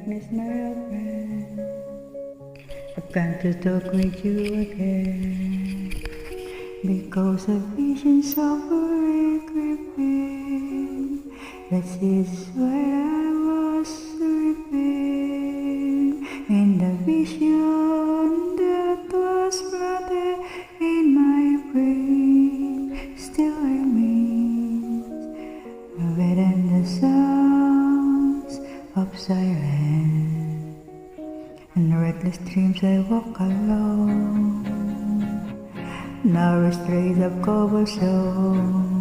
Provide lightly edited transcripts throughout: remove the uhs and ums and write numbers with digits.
darkness, my old friend. I've come to talk with you again, because a vision softly creeping. This is what I was sleeping, in the vision that was planted in my brain still remains, within the sounds of silence. In reckless dreams I walk alone, narrow streets of cobblestone,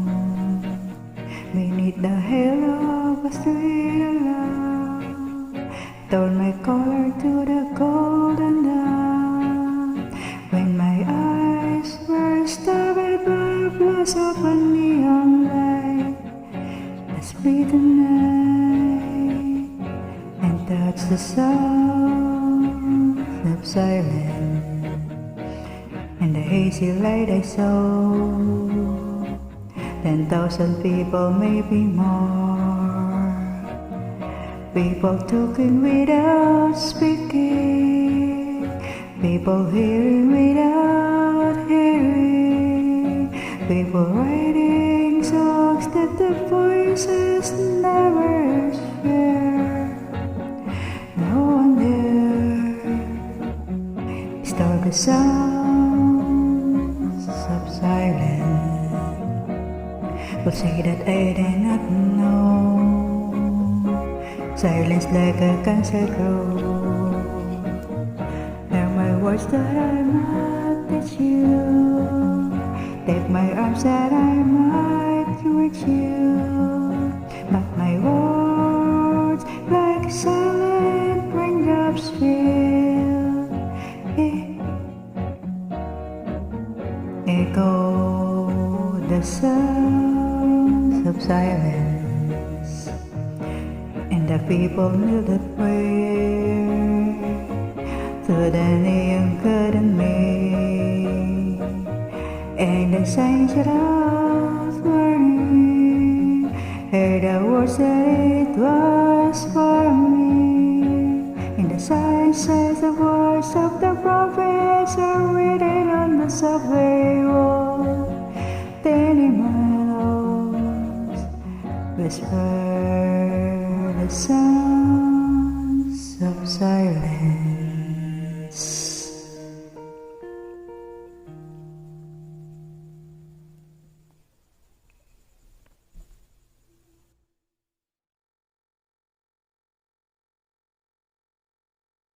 beneath the halo of a street lamp, turned my collar to the golden dawn. When my eyes were startled by a flash of a neon light, I split the night and touched the sound of silence. In the hazy light I saw 10,000 people, maybe more. People talking without speaking, people hearing without hearing, people writing songs that the voices never share. No one there start the sounds of silence, but say that I did not know. Silence like a cancer grows. Hear my words that I might teach you, take my arms that I might reach you, but my words like silent raindrops fill, echo the sounds of silence, and the people kneel that prayer to the neon curtain made, and the signs that was burning, heard the words that it was for me. In the signs says the words of the prophets are written on the subway wall. Tiny mellows whisper the sounds of silence.